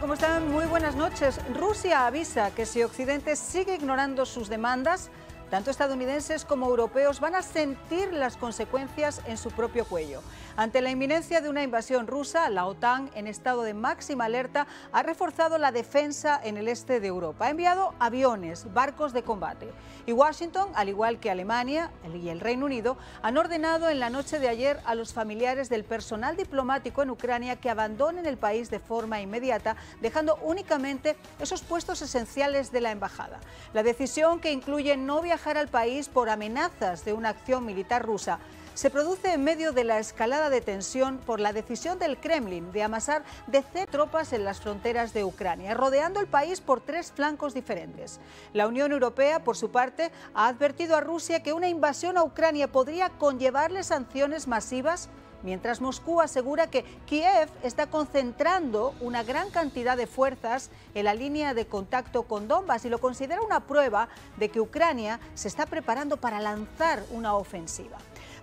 ¿Cómo están? Muy buenas noches. Rusia avisa que si Occidente sigue ignorando sus demandas, tanto estadounidenses como europeos van a sentir las consecuencias en su propio cuello. Ante la inminencia de una invasión rusa, la OTAN, en estado de máxima alerta, ha reforzado la defensa en el este de Europa. Ha enviado aviones, barcos de combate. Y Washington, al igual que Alemania y el Reino Unido, han ordenado en la noche de ayer a los familiares del personal diplomático en Ucrania que abandonen el país de forma inmediata, dejando únicamente esos puestos esenciales de la embajada. La decisión, que incluye no viajar al país por amenazas de una acción militar rusa, se produce en medio de la escalada de tensión por la decisión del Kremlin de amasar decenas de tropas en las fronteras de Ucrania, rodeando el país por tres flancos diferentes. La Unión Europea, por su parte, ha advertido a Rusia que una invasión a Ucrania podría conllevarle sanciones masivas, mientras Moscú asegura que Kiev está concentrando una gran cantidad de fuerzas en la línea de contacto con Donbass y lo considera una prueba de que Ucrania se está preparando para lanzar una ofensiva.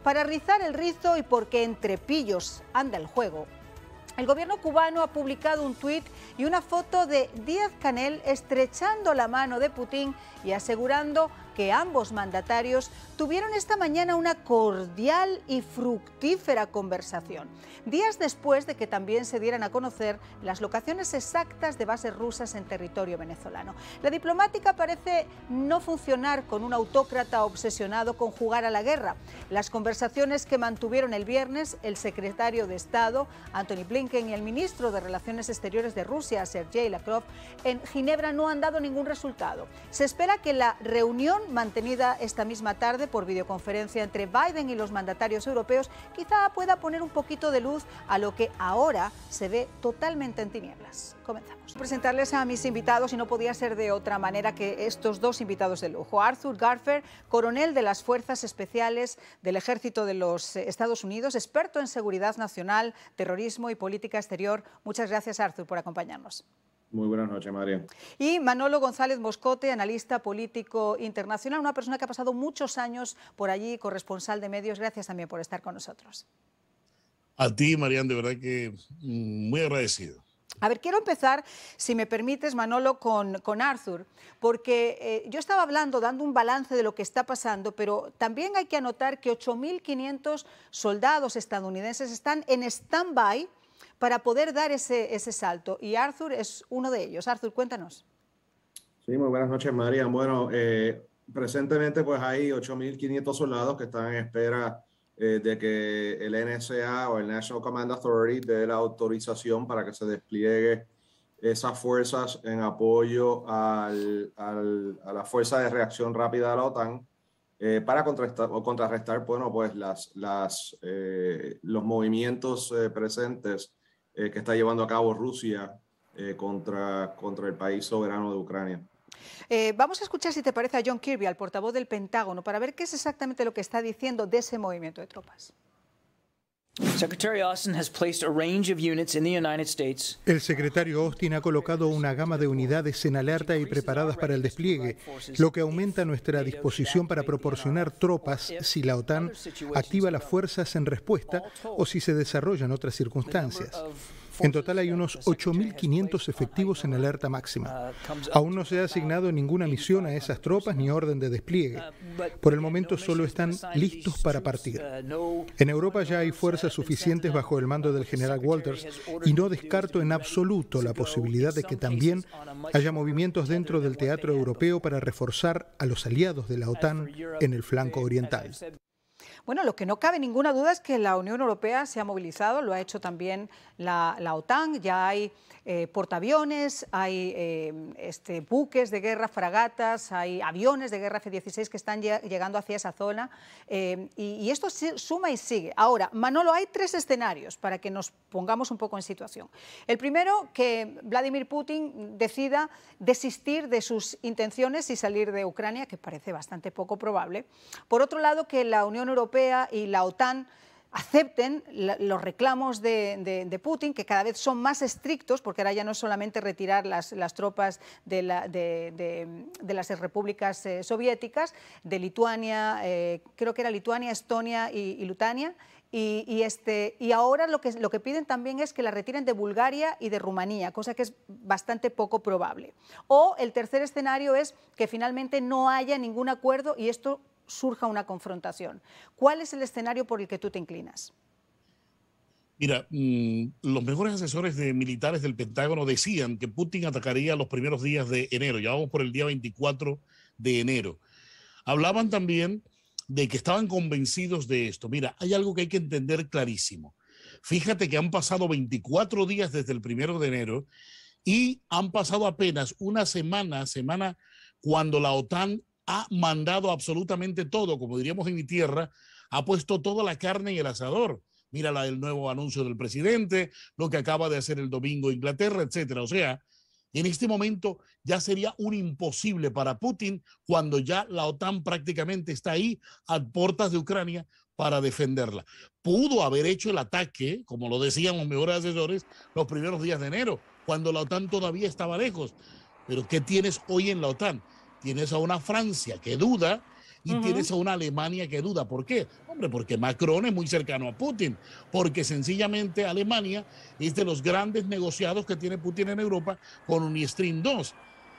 Para rizar el rizo y porque entre pillos anda el juego, el gobierno cubano ha publicado un tuit y una foto de Díaz-Canel estrechando la mano de Putin y asegurando que ambos mandatarios tuvieron esta mañana una cordial y fructífera conversación, días después de que también se dieran a conocer las locaciones exactas de bases rusas en territorio venezolano. La diplomática parece no funcionar con un autócrata obsesionado con jugar a la guerra. Las conversaciones que mantuvieron el viernes el secretario de Estado, Antony Blinken, y el ministro de Relaciones Exteriores de Rusia, Sergei Lavrov, en Ginebra no han dado ningún resultado. Se espera que la reunión mantenida esta misma tarde por videoconferencia entre Biden y los mandatarios europeos quizá pueda poner un poquito de luz a lo que ahora se ve totalmente en tinieblas. Comenzamos. Presentarles a mis invitados, y no podía ser de otra manera que estos dos invitados de lujo. Arthur Garfer, coronel de las Fuerzas Especiales del Ejército de los Estados Unidos, experto en seguridad nacional, terrorismo y política exterior. Muchas gracias, Arthur, por acompañarnos. Muy buenas noches, María. Y Manolo González Moscote, analista político internacional, una persona que ha pasado muchos años por allí, corresponsal de medios. Gracias también por estar con nosotros. A ti, Marian, de verdad que muy agradecido. A ver, quiero empezar, si me permites, Manolo, con Arthur, porque yo estaba hablando, dando un balance de lo que está pasando, pero también hay que anotar que 8.500 soldados estadounidenses están en stand-by para poder dar ese salto, y Arthur es uno de ellos. Arthur, cuéntanos. Sí, muy buenas noches, María. Bueno, presentemente pues hay 8.500 soldados que están en espera de que el NSA o el National Command Authority dé la autorización para que se despliegue esas fuerzas en apoyo a la fuerza de reacción rápida de la OTAN para contrarrestar bueno, pues los movimientos presentes que está llevando a cabo Rusia contra el país soberano de Ucrania. Vamos a escuchar, si te parece, a John Kirby, al portavoz del Pentágono, para ver qué es exactamente lo que está diciendo de ese movimiento de tropas. El secretario Austin ha colocado una gama de unidades en alerta y preparadas para el despliegue, lo que aumenta nuestra disposición para proporcionar tropas si la OTAN activa las fuerzas en respuesta o si se desarrollan otras circunstancias. En total hay unos 8.500 efectivos en alerta máxima. Aún no se ha asignado ninguna misión a esas tropas ni orden de despliegue. Por el momento solo están listos para partir. En Europa ya hay fuerzas suficientes bajo el mando del general Walters y no descarto en absoluto la posibilidad de que también haya movimientos dentro del teatro europeo para reforzar a los aliados de la OTAN en el flanco oriental. Bueno, lo que no cabe ninguna duda es que la Unión Europea se ha movilizado, lo ha hecho también la OTAN, ya hay portaaviones, hay buques de guerra, fragatas, hay aviones de guerra F-16 que están llegando hacia esa zona, y esto suma y sigue. Ahora, Manolo, hay tres escenarios para que nos pongamos un poco en situación. El primero, que Vladimir Putin decida desistir de sus intenciones y salir de Ucrania, que parece bastante poco probable. Por otro lado, que la Unión Europea y la OTAN acepten los reclamos de Putin, que cada vez son más estrictos, porque ahora ya no es solamente retirar las tropas de las repúblicas soviéticas, de Lituania, creo que era Lituania, Estonia y Lutania, y ahora lo que piden también es que la retiren de Bulgaria y de Rumanía, cosa que es bastante poco probable. O el tercer escenario es que finalmente no haya ningún acuerdo y esto surja una confrontación. ¿Cuál es el escenario por el que tú te inclinas? Mira, los mejores asesores militares del Pentágono decían que Putin atacaría los primeros días de enero. Ya vamos por el día 24 de enero. Hablaban también de que estaban convencidos de esto. Mira, hay algo que hay que entender clarísimo. Fíjate que han pasado 24 días desde el 1 de enero y han pasado apenas una semana cuando la OTAN ha mandado absolutamente todo, como diríamos en mi tierra, ha puesto toda la carne en el asador. Mira el nuevo anuncio del presidente, lo que acaba de hacer el domingo Inglaterra, etcétera. O sea, en este momento ya sería un imposible para Putin cuando ya la OTAN prácticamente está ahí a puertas de Ucrania para defenderla. Pudo haber hecho el ataque, como lo decían los mejores asesores, los primeros días de enero, cuando la OTAN todavía estaba lejos. Pero ¿qué tienes hoy en la OTAN? Tienes a una Francia que duda y tienes a una Alemania que duda. ¿Por qué? Hombre, porque Macron es muy cercano a Putin, porque sencillamente Alemania es de los grandes negociados que tiene Putin en Europa con un Stream 2.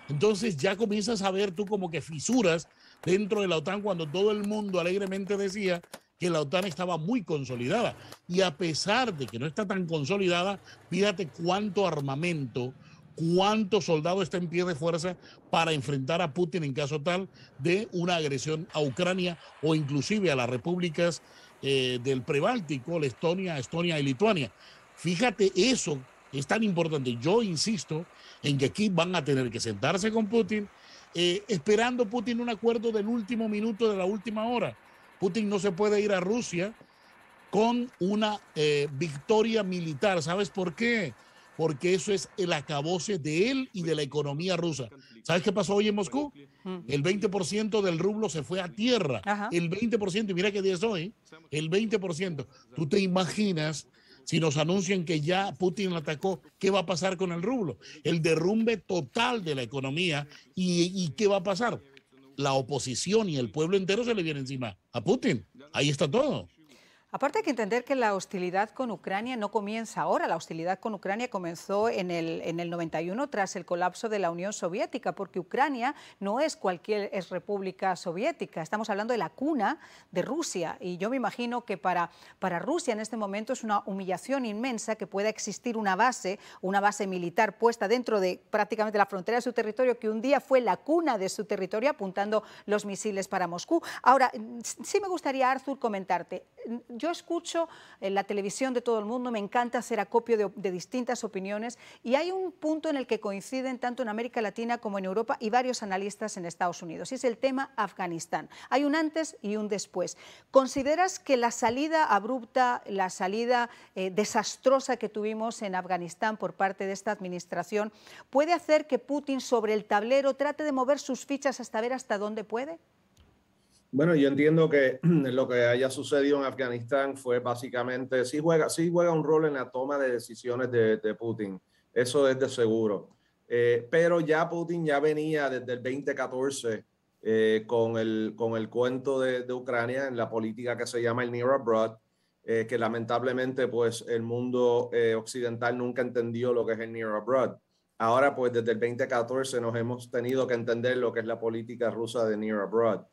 Entonces ya comienzas a ver tú como que fisuras dentro de la OTAN cuando todo el mundo alegremente decía que la OTAN estaba muy consolidada. Y a pesar de que no está tan consolidada, fíjate cuánto armamento, cuántos soldados está en pie de fuerza para enfrentar a Putin en caso tal de una agresión a Ucrania o inclusive a las repúblicas del Prebáltico, Estonia y Lituania. Fíjate, eso es tan importante. Yo insisto en que aquí van a tener que sentarse con Putin, esperando Putin un acuerdo del último minuto, de la última hora. Putin no se puede ir a Rusia con una victoria militar. ¿Sabes por qué? Porque eso es el acabose de él y de la economía rusa. ¿Sabes qué pasó hoy en Moscú? El 20% del rublo se fue a tierra. Ajá. El 20%, y mira qué día es hoy, el 20%. ¿Tú te imaginas si nos anuncian que ya Putin lo atacó, qué va a pasar con el rublo? El derrumbe total de la economía. ¿Y qué va a pasar? La oposición y el pueblo entero se le viene encima a Putin. Ahí está todo. Aparte hay que entender que la hostilidad con Ucrania no comienza ahora. La hostilidad con Ucrania comenzó en el 91 tras el colapso de la Unión Soviética, porque Ucrania no es cualquier república soviética. Estamos hablando de la cuna de Rusia y yo me imagino que para Rusia en este momento es una humillación inmensa que pueda existir una base militar puesta dentro de prácticamente la frontera de su territorio, que un día fue la cuna de su territorio, apuntando los misiles para Moscú. Ahora, sí me gustaría, Arthur, comentarte. Yo escucho en la televisión de todo el mundo, me encanta hacer acopio de distintas opiniones y hay un punto en el que coinciden tanto en América Latina como en Europa y varios analistas en Estados Unidos, y es el tema Afganistán. Hay un antes y un después. ¿Consideras que la salida abrupta, la salida desastrosa que tuvimos en Afganistán por parte de esta administración puede hacer que Putin sobre el tablero trate de mover sus fichas hasta ver hasta dónde puede? Bueno, yo entiendo que lo que haya sucedido en Afganistán fue básicamente, sí juega un rol en la toma de decisiones de Putin, eso es de seguro. Pero ya Putin ya venía desde el 2014 con el cuento de Ucrania en la política que se llama el Near Abroad, que lamentablemente pues el mundo occidental nunca entendió lo que es el Near Abroad. Ahora pues desde el 2014 nos hemos tenido que entender lo que es la política rusa de Near Abroad.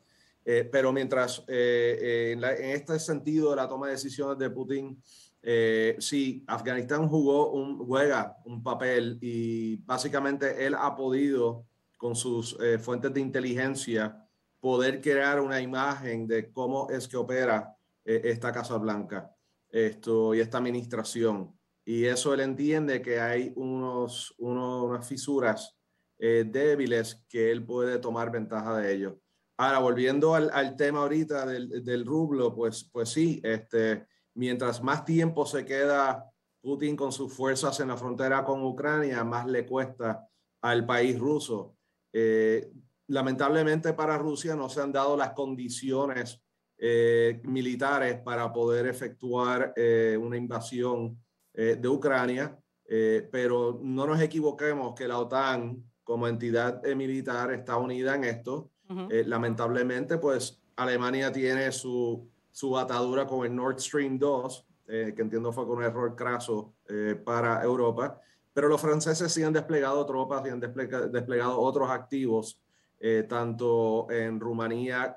Pero mientras en este sentido de la toma de decisiones de Putin, sí, Afganistán juega un papel y básicamente él ha podido con sus fuentes de inteligencia poder crear una imagen de cómo es que opera esta Casa Blanca y esta administración. Y eso él entiende que hay unas fisuras débiles que él puede tomar ventaja de ellos. Ahora, volviendo al tema ahorita del rublo, pues sí, mientras más tiempo se queda Putin con sus fuerzas en la frontera con Ucrania, más le cuesta al país ruso. Lamentablemente para Rusia no se han dado las condiciones militares para poder efectuar una invasión de Ucrania, pero no nos equivoquemos que la OTAN como entidad militar está unida en esto. Lamentablemente, pues Alemania tiene su su atadura con el Nord Stream 2, que entiendo fue con un error craso para Europa, pero los franceses sí han desplegado tropas y han desplegado otros activos, tanto en Rumanía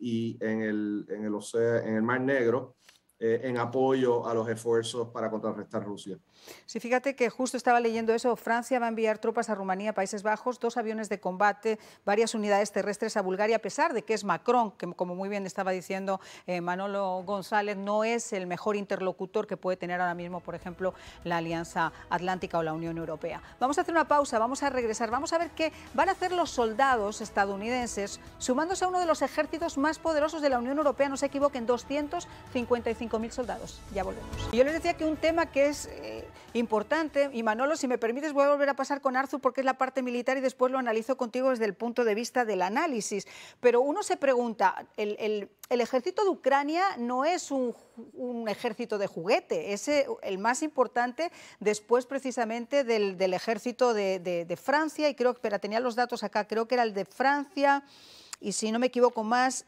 y en el Mar Negro, en apoyo a los esfuerzos para contrarrestar Rusia. Sí, fíjate que justo estaba leyendo eso. Francia va a enviar tropas a Rumanía, Países Bajos, 2 aviones de combate, varias unidades terrestres a Bulgaria, a pesar de que es Macron, que como muy bien estaba diciendo Manolo González, no es el mejor interlocutor que puede tener ahora mismo, por ejemplo, la Alianza Atlántica o la Unión Europea. Vamos a hacer una pausa, vamos a regresar, vamos a ver qué van a hacer los soldados estadounidenses sumándose a uno de los ejércitos más poderosos de la Unión Europea, no se equivoquen, 255.000 soldados. Ya volvemos. Yo les decía que un tema que es importante, y Manolo, si me permites, voy a volver a pasar con Arthur porque es la parte militar y después lo analizo contigo desde el punto de vista del análisis. Pero uno se pregunta, el ejército de Ucrania no es un ejército de juguete, es el más importante después precisamente del ejército de Francia, y creo que, espera, tenía los datos acá, creo que era el de Francia, y si no me equivoco más,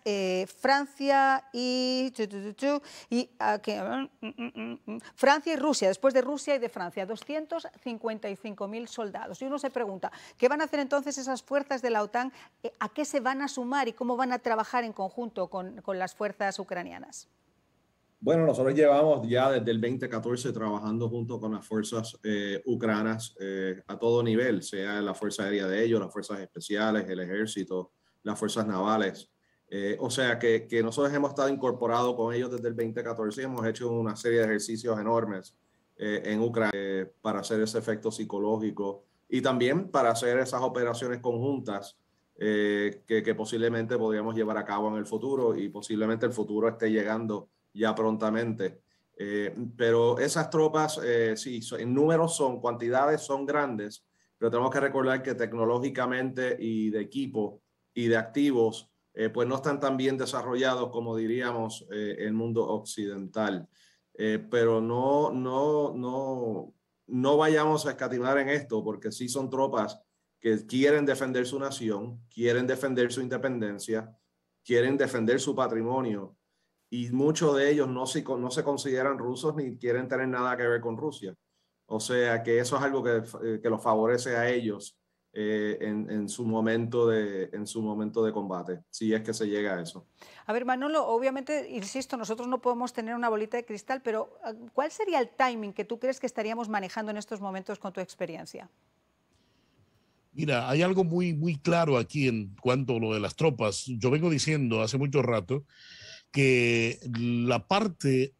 Francia y Francia y Rusia, después de Rusia y de Francia, 255.000 soldados. Y uno se pregunta, ¿qué van a hacer entonces esas fuerzas de la OTAN? ¿A qué se van a sumar y cómo van a trabajar en conjunto con las fuerzas ucranianas? Bueno, nosotros llevamos ya desde el 2014 trabajando junto con las fuerzas ucranas a todo nivel, sea la Fuerza Aérea de ellos, las fuerzas especiales, el ejército, las fuerzas navales. O sea que nosotros hemos estado incorporados con ellos desde el 2014 y hemos hecho una serie de ejercicios enormes en Ucrania para hacer ese efecto psicológico y también para hacer esas operaciones conjuntas que posiblemente podríamos llevar a cabo en el futuro, y posiblemente el futuro esté llegando ya prontamente. Pero esas tropas, sí, en números cuantidades son grandes, pero tenemos que recordar que tecnológicamente y de equipo y de activos, pues no están tan bien desarrollados como diríamos el mundo occidental. Pero no vayamos a escatimar en esto, porque sí son tropas que quieren defender su nación, quieren defender su independencia, quieren defender su patrimonio, y muchos de ellos no se consideran rusos ni quieren tener nada que ver con Rusia. O sea que eso es algo que los favorece a ellos en su momento de combate, si es que se llega a eso. A ver, Manolo, obviamente, insisto, nosotros no podemos tener una bolita de cristal, pero ¿cuál sería el timing que tú crees que estaríamos manejando en estos momentos con tu experiencia? Mira, hay algo muy, muy claro aquí en cuanto a lo de las tropas. Yo vengo diciendo hace mucho rato que la parte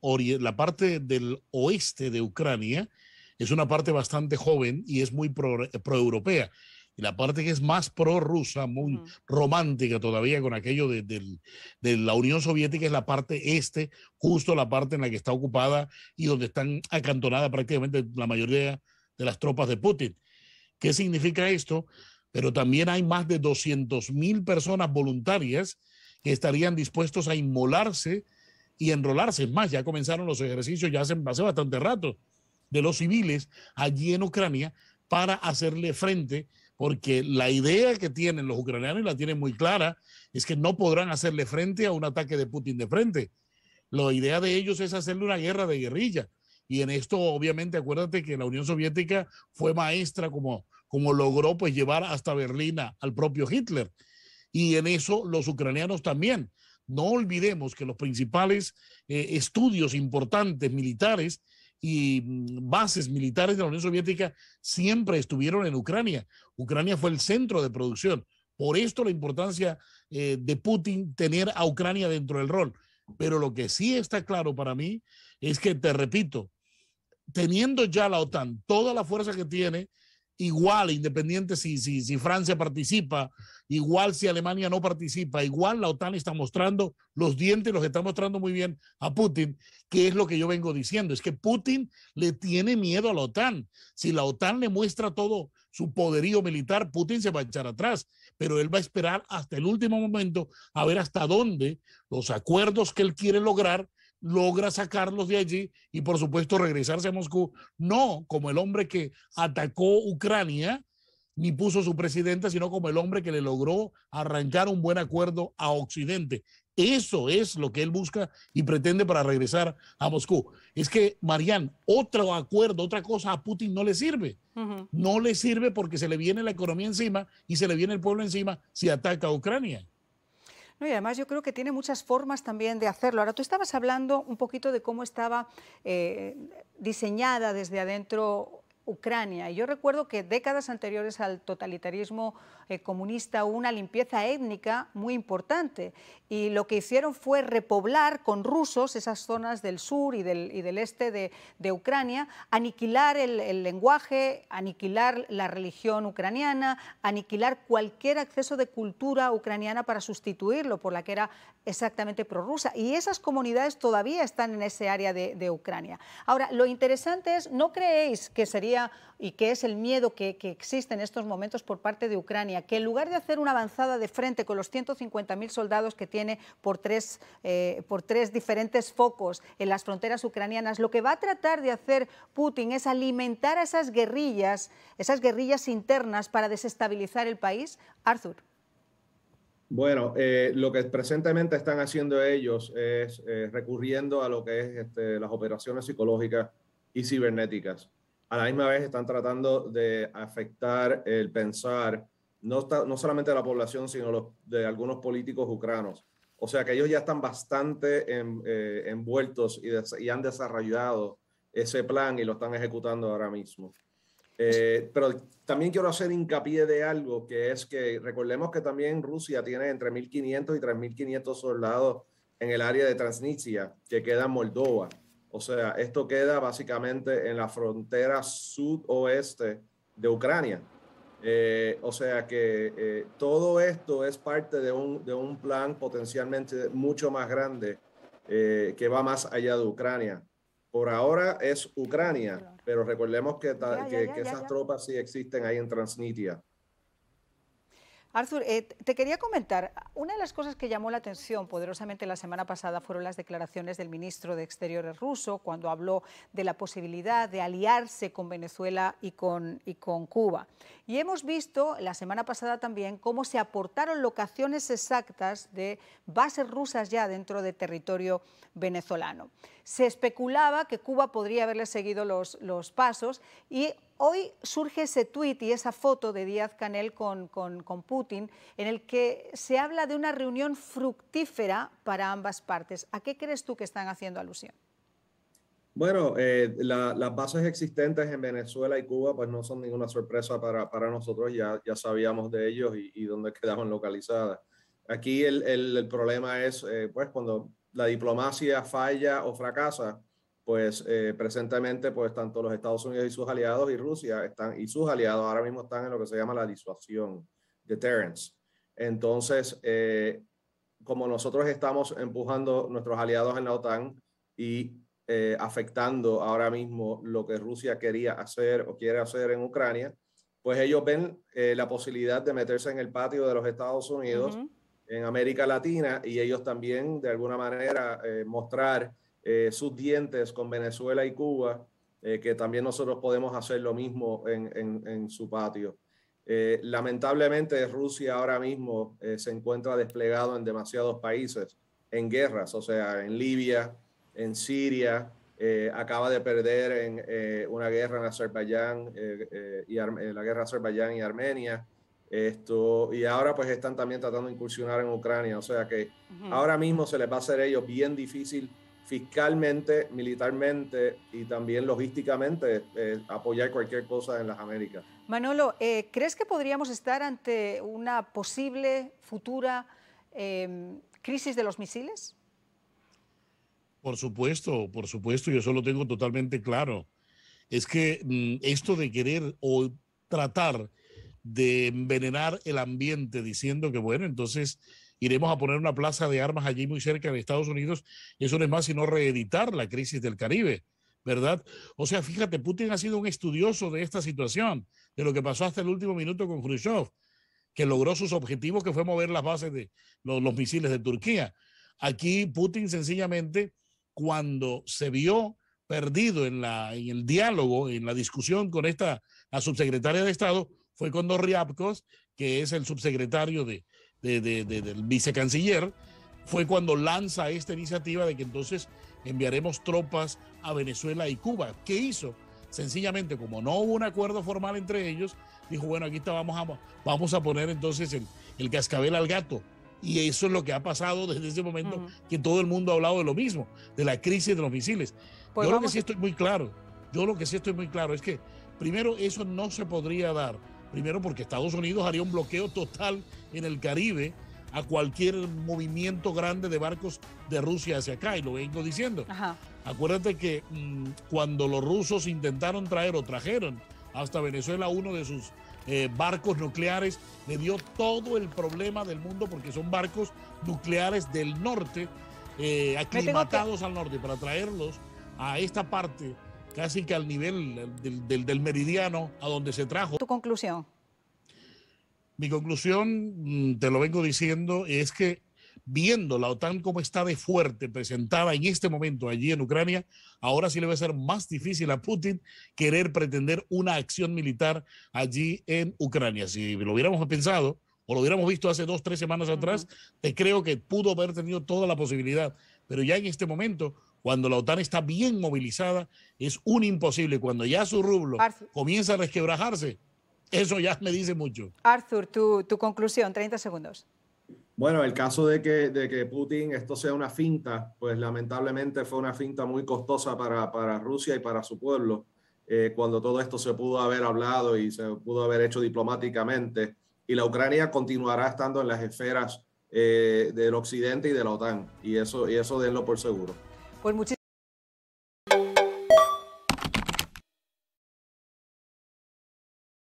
del oeste de Ucrania es una parte bastante joven y es muy pro-europea. Y la parte que es más prorrusa, muy romántica todavía con aquello de la Unión Soviética, es la parte este, justo la parte en la que está ocupada y donde están acantonadas prácticamente la mayoría de las tropas de Putin. ¿Qué significa esto? Pero también hay más de 200.000 personas voluntarias que estarían dispuestos a inmolarse y enrolarse. Es más, ya comenzaron los ejercicios ya hace bastante rato de los civiles allí en Ucrania para hacerle frente, porque la idea que tienen los ucranianos, y la tienen muy clara, es que no podrán hacerle frente a un ataque de Putin de frente. La idea de ellos es hacerle una guerra de guerrilla. Y en esto, obviamente, acuérdate que la Unión Soviética fue maestra como logró pues llevar hasta Berlín al propio Hitler. Y en eso los ucranianos también. No olvidemos que los principales estudios importantes militares y bases militares de la Unión Soviética siempre estuvieron en Ucrania. Ucrania fue el centro de producción. Por esto la importancia de Putin tener a Ucrania dentro del rol. Pero lo que sí está claro para mí es que, te repito, teniendo ya la OTAN toda la fuerza que tiene, igual, independiente si Francia participa, igual si Alemania no participa, igual la OTAN está mostrando los dientes, los está mostrando muy bien a Putin, que es lo que yo vengo diciendo, es que Putin le tiene miedo a la OTAN. Si la OTAN le muestra todo su poderío militar, Putin se va a echar atrás, pero él va a esperar hasta el último momento a ver hasta dónde los acuerdos que él quiere lograr logra sacarlos de allí y por supuesto regresarse a Moscú, no como el hombre que atacó Ucrania ni puso su presidenta, sino como el hombre que le logró arrancar un buen acuerdo a Occidente. Eso es lo que él busca y pretende para regresar a Moscú. Es que, Marian, otro acuerdo, otra cosa a Putin no le sirve. No le sirve porque se le viene la economía encima y se le viene el pueblo encima si ataca a Ucrania. No, y además yo creo que tiene muchas formas también de hacerlo. Ahora, tú estabas hablando un poquito de cómo estaba diseñada desde adentro Ucrania. Y yo recuerdo que décadas anteriores al totalitarismo comunista hubo una limpieza étnica muy importante. Y lo que hicieron fue repoblar con rusos esas zonas del sur y del este de Ucrania, aniquilar el lenguaje, aniquilar la religión ucraniana, aniquilar cualquier acceso de cultura ucraniana para sustituirlo por la que era exactamente prorrusa. Y esas comunidades todavía están en ese área de Ucrania. Ahora, lo interesante es, ¿no creéis que sería, y que es el miedo que existe en estos momentos por parte de Ucrania, que en lugar de hacer una avanzada de frente con los 150.000 soldados que tiene por tres diferentes focos en las fronteras ucranianas, lo que va a tratar de hacer Putin es alimentar a esas guerrillas internas para desestabilizar el país? Arthur. Bueno, lo que presentemente están haciendo ellos es recurriendo a lo que es las operaciones psicológicas y cibernéticas. A la misma vez están tratando de afectar el pensar, no solamente de la población, sino de algunos políticos ucranos. O sea que ellos ya están bastante envueltos y han desarrollado ese plan y lo están ejecutando ahora mismo. Pero también quiero hacer hincapié de algo, que es que recordemos que también Rusia tiene entre 1.500 y 3.500 soldados en el área de Transnistria, que queda en Moldova. O sea, esto queda básicamente en la frontera sudoeste de Ucrania. O sea que todo esto es parte de un plan potencialmente mucho más grande que va más allá de Ucrania. Por ahora es Ucrania, pero recordemos que esas tropas sí existen ahí en Transnistria. Arthur, te quería comentar, una de las cosas que llamó la atención poderosamente la semana pasada fueron las declaraciones del ministro de Exteriores ruso cuando habló de la posibilidad de aliarse con Venezuela y con Cuba. Y hemos visto la semana pasada también cómo se aportaron locaciones exactas de bases rusas ya dentro de territorio venezolano. Se especulaba que Cuba podría haberle seguido los pasos y hoy surge ese tuit y esa foto de Díaz-Canel con Putin en el que se habla de una reunión fructífera para ambas partes. ¿A qué crees tú que están haciendo alusión? Bueno, las bases existentes en Venezuela y Cuba pues no son ninguna sorpresa para nosotros, ya sabíamos de ellos y dónde quedaban localizadas. Aquí el problema es pues cuando la diplomacia falla o fracasa, pues presentemente pues tanto los Estados Unidos y sus aliados y Rusia y sus aliados ahora mismo están en lo que se llama la disuasión, deterrence. Entonces, como nosotros estamos empujando nuestros aliados en la OTAN y afectando ahora mismo lo que Rusia quería hacer o quiere hacer en Ucrania, pues ellos ven la posibilidad de meterse en el patio de los Estados Unidos, en América Latina, y ellos también de alguna manera mostrar sus dientes con Venezuela y Cuba, que también nosotros podemos hacer lo mismo en su patio. Lamentablemente Rusia ahora mismo se encuentra desplegado en demasiados países, en guerras, o sea, en Libia, en Siria, acaba de perder en una guerra en Azerbaiyán, la guerra Azerbaiyán y Armenia. Y ahora pues están también tratando de incursionar en Ucrania, o sea que ahora mismo se les va a hacer a ellos bien difícil fiscalmente, militarmente y también logísticamente apoyar cualquier cosa en las Américas. Manolo, ¿crees que podríamos estar ante una posible futura crisis de los misiles? Por supuesto, yo eso lo tengo totalmente claro. Es que esto de querer o tratar de envenenar el ambiente diciendo que bueno, entonces iremos a poner una plaza de armas allí muy cerca de Estados Unidos, eso no es más sino reeditar la crisis del Caribe, ¿verdad? O sea, fíjate, Putin ha sido un estudioso de esta situación, de lo que pasó hasta el último minuto con Khrushchev, que logró sus objetivos, que fue mover las bases de los misiles de Turquía. Aquí Putin sencillamente, cuando se vio perdido en el diálogo, en la discusión con la subsecretaria de Estado, fue con Ryabkos, que es el subsecretario del vicecanciller, fue cuando lanza esta iniciativa de que entonces enviaremos tropas a Venezuela y Cuba. ¿Qué hizo? Sencillamente, como no hubo un acuerdo formal entre ellos, dijo, bueno, aquí está, vamos a poner entonces el cascabel al gato. Y eso es lo que ha pasado desde ese momento, que todo el mundo ha hablado de lo mismo, de la crisis de los misiles. Pues yo lo que sí estoy muy claro es que, primero, eso no se podría dar. Primero, porque Estados Unidos haría un bloqueo total en el Caribe a cualquier movimiento grande de barcos de Rusia hacia acá, y lo vengo diciendo. Ajá. Acuérdate que cuando los rusos intentaron trajeron hasta Venezuela uno de sus barcos nucleares, le dio todo el problema del mundo porque son barcos nucleares del norte, aclimatados al norte, para traerlos a esta parte, casi que al nivel del meridiano a donde se trajo. ¿Tu conclusión? Mi conclusión, te lo vengo diciendo, es que viendo la OTAN como está de fuerte presentada en este momento allí en Ucrania, ahora sí le va a ser más difícil a Putin querer pretender una acción militar allí en Ucrania. Si lo hubiéramos pensado o lo hubiéramos visto hace 2 o 3 semanas atrás, te creo que pudo haber tenido toda la posibilidad. Pero ya en este momento, cuando la OTAN está bien movilizada, es un imposible. Cuando ya su rublo comienza a resquebrajarse, eso ya me dice mucho. Arthur, tu conclusión, 30 segundos. Bueno, el caso de que Putin esto sea una finta, pues lamentablemente fue una finta muy costosa para Rusia y para su pueblo, cuando todo esto se pudo haber hablado y se pudo haber hecho diplomáticamente, y la Ucrania continuará estando en las esferas del occidente y de la OTAN, y eso denlo por seguro. Pues